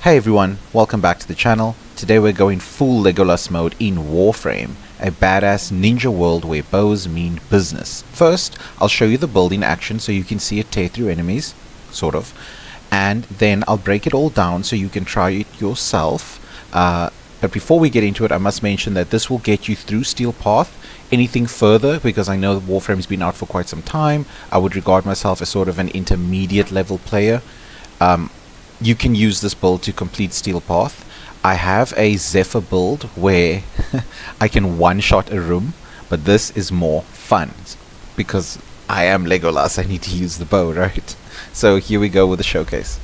Hey everyone, welcome back to the channel. Today we're going full Legolas mode in Warframe, a badass ninja world where bows mean business. First, I'll show you the build in action so you can see it tear through enemies, sort of, and then I'll break it all down so you can try it yourself. But before we get into it, I must mention that this will get you through Steel Path. Anything further, because I know Warframe's been out for quite some time, I would regard myself as sort of an intermediate level player. You can use this build to complete Steel Path. I have a Zephyr build where I can one-shot a room, but this is more fun because I am Legolas. I need to use the bow, right? So here we go with the showcase.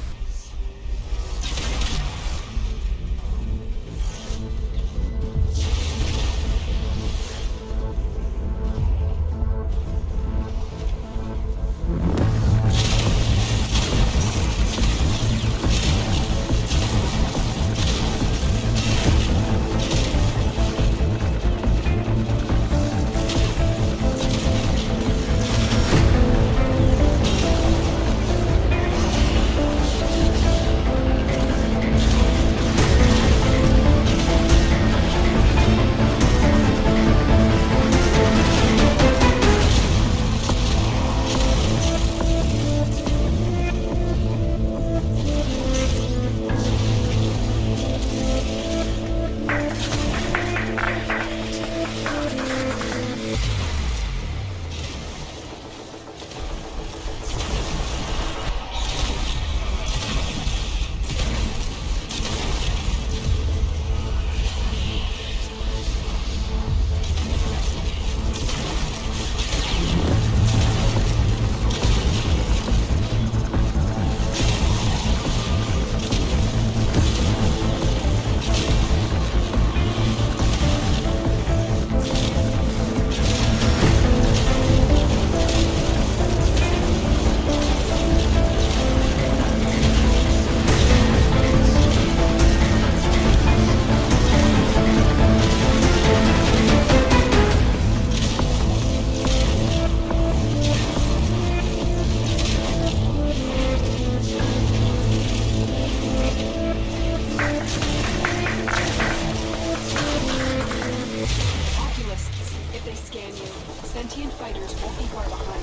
Sentient fighters won't be far behind.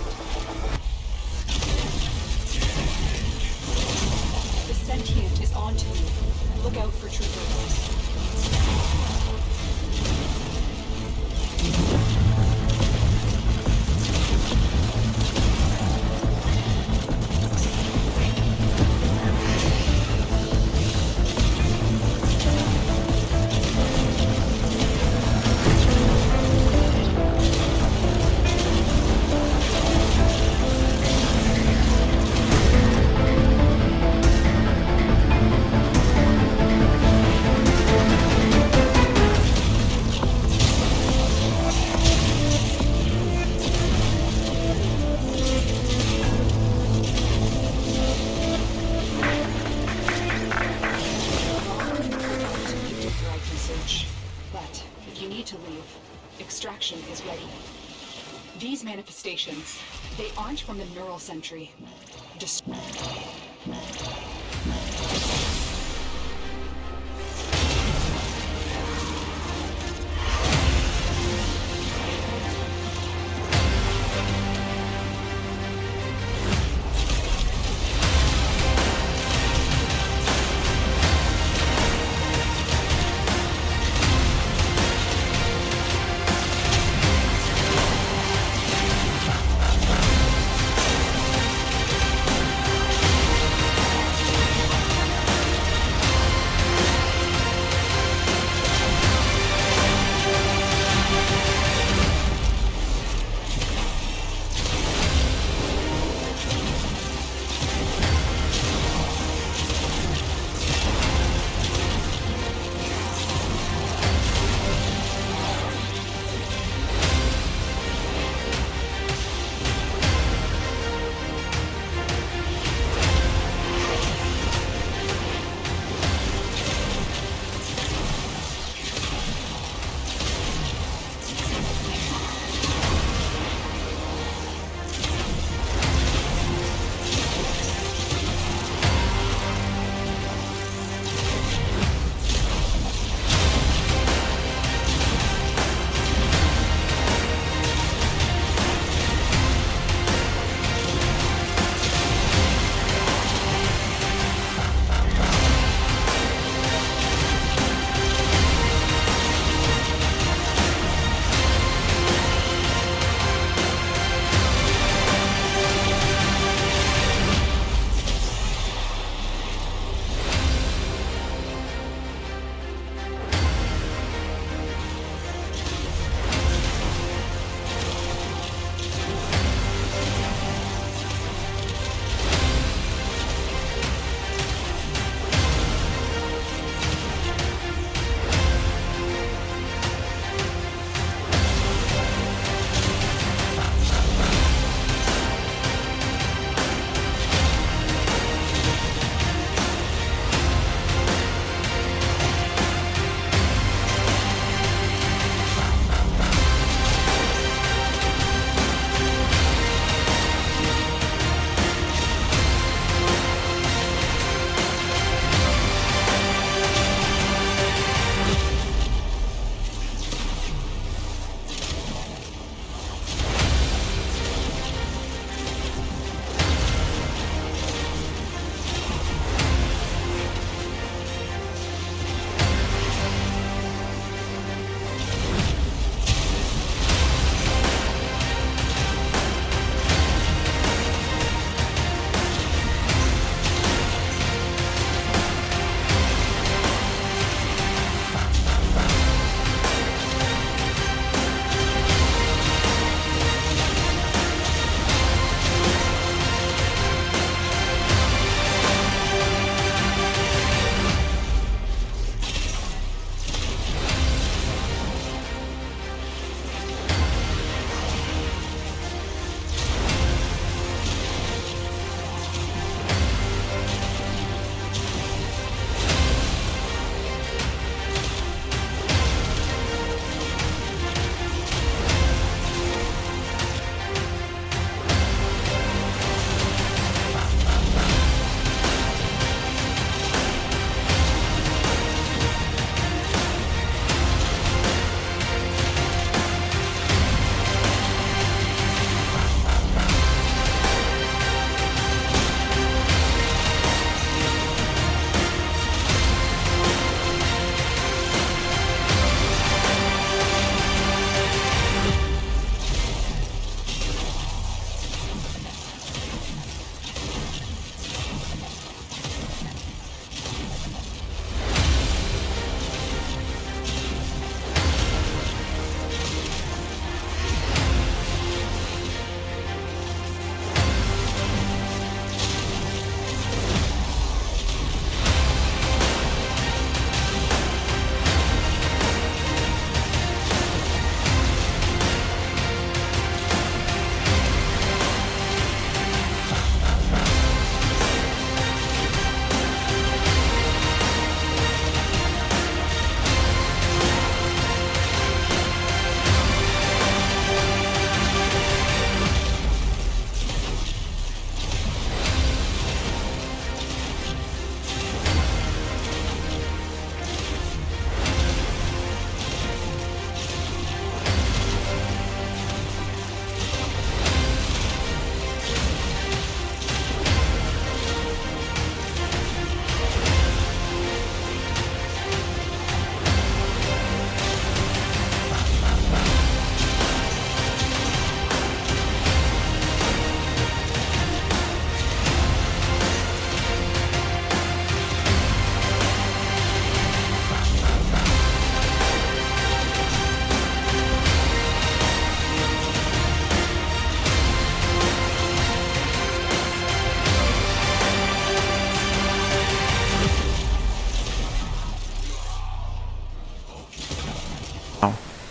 The sentient is on to you. Look out for troopers. But if you need to leave, extraction is ready. These manifestations, they aren't from the neural sentry.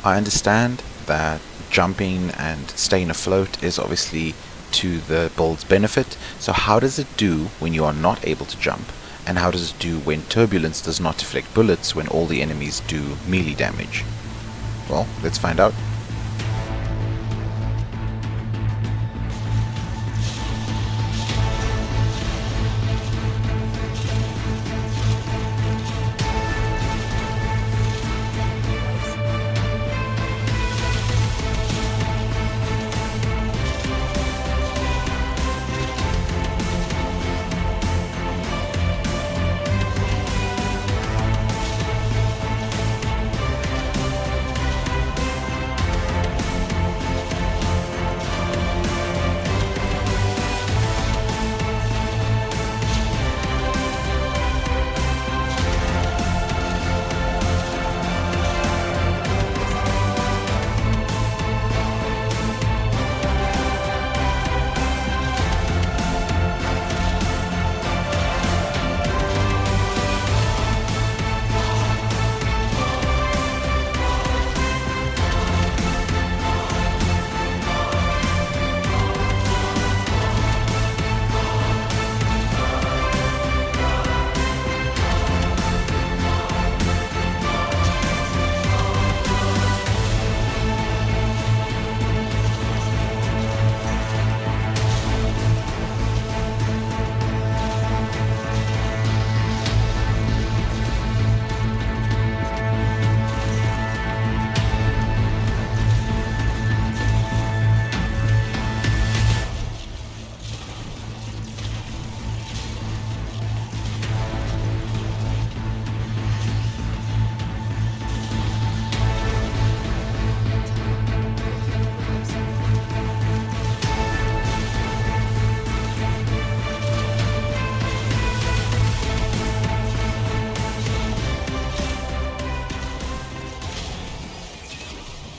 I understand that jumping and staying afloat is obviously to the build's benefit, so how does it do when you are not able to jump? And how does it do when turbulence does not deflect bullets when all the enemies do melee damage? Well, let's find out.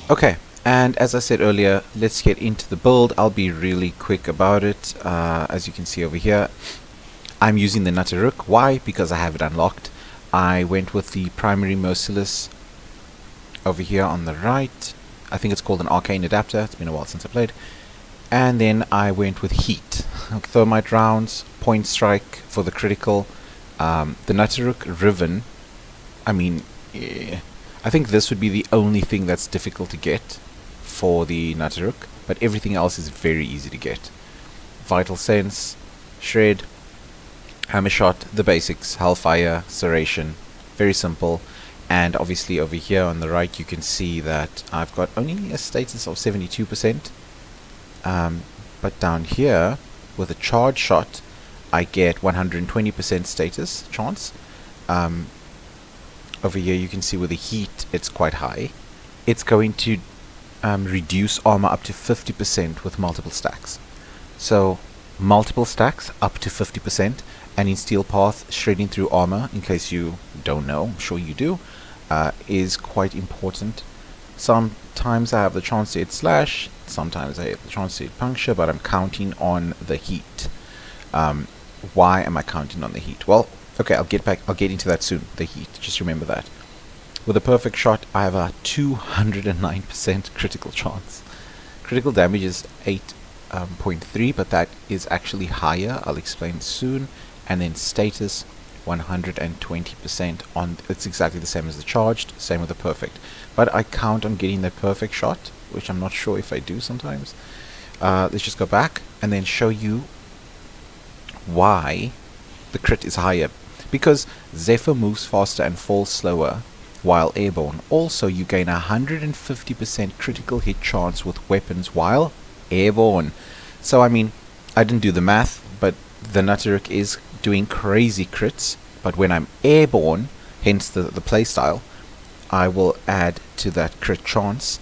Okay, and as I said earlier, let's get into the build. I'll be really quick about it. As you can see over here, I'm using the Nuke. Why? Because I have it unlocked. I went with the primary Merciless over here on the right. I think it's called an arcane adapter. It's been a while since I played. And then I went with heat. Thermite rounds, point strike for the critical. The Nuke Riven, I mean, yeah, I think this would be the only thing that's difficult to get for the Nuke, but everything else is very easy to get. Vital Sense, Shred, Hammer Shot, the basics, Hellfire, Serration, very simple. And obviously over here on the right you can see that I've got only a status of 72%, but down here with a charge shot I get 120% status chance. Over here you can see with the heat it's quite high. It's going to reduce armor up to 50% with multiple stacks. So multiple stacks up to 50%, and in Steel Path, shredding through armor, in case you don't know, I'm sure you do, is quite important. Sometimes I have the chance to hit slash, sometimes I have the chance to hit puncture, but I'm counting on the heat. Why am I counting on the heat? Well, okay, I'll get into that soon, the heat, just remember that. With a perfect shot, I have a 209% critical chance. Critical damage is 8.3, but that is actually higher, I'll explain soon. And then status, 120% on, it's exactly the same as the charged, same with the perfect. But I count on getting the perfect shot, which I'm not sure if I do sometimes. Let's just go back and then show you why the crit is higher. Because Zephyr moves faster and falls slower while airborne. Also, you gain 150% critical hit chance with weapons while airborne. So, I mean, I didn't do the math, but the Nuke is doing crazy crits. But when I'm airborne, hence the playstyle, I will add to that crit chance.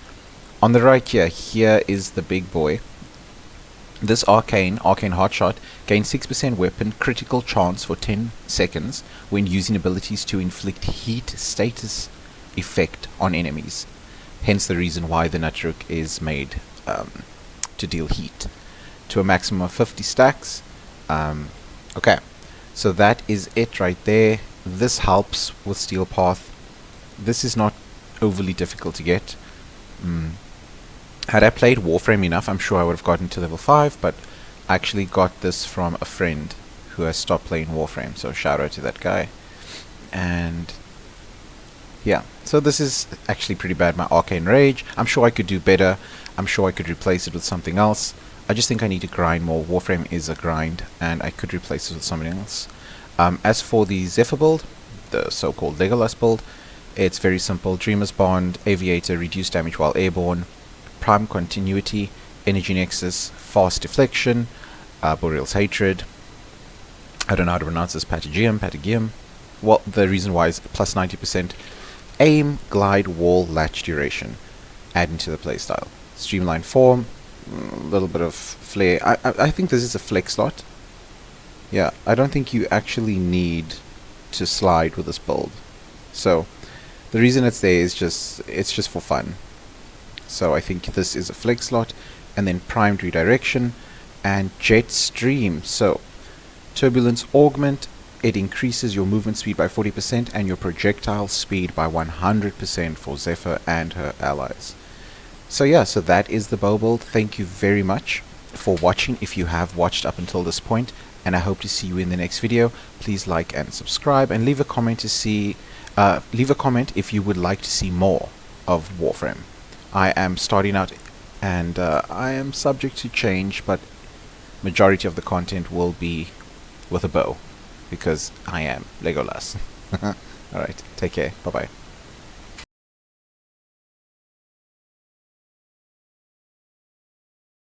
On the right here is the big boy. This arcane hotshot gains 6% weapon critical chance for 10 seconds when using abilities to inflict heat status effect on enemies. Hence the reason why the Nuke is made to deal heat to a maximum of 50 stacks. Okay, so that is it right there. This helps with Steel Path. This is not overly difficult to get. Had I played Warframe enough, I'm sure I would have gotten to level 5, but I actually got this from a friend who has stopped playing Warframe, so shout out to that guy. And yeah, so this is actually pretty bad, my Arcane Rage. I'm sure I could do better. I'm sure I could replace it with something else. I just think I need to grind more. Warframe is a grind, and I could replace it with something else. As for the Zephyr build, the so-called Legolas build, it's very simple. Dreamer's Bond, Aviator, reduce damage while airborne, Prime Continuity, Energy Nexus, Fast Deflection, Boreal's Hatred. I don't know how to pronounce this, Patagium. Well, the reason why is plus 90% aim, glide, wall, latch duration, adding to the playstyle. Streamlined form, a little bit of flair. I think this is a flex slot. Yeah, I don't think you actually need to slide with this build. So the reason it's there is just for fun. So I think this is a flex slot, and then primed redirection and jet stream. So turbulence augment, it increases your movement speed by 40% and your projectile speed by 100% for Zephyr and her allies. So yeah, so that is the bow build. Thank you very much for watching if you have watched up until this point, and I hope to see you in the next video. Please like and subscribe, and leave a comment to see leave a comment if you would like to see more of Warframe. I am starting out, and I am subject to change, but majority of the content will be with a bow, because I am Legolas. Alright, take care, bye bye.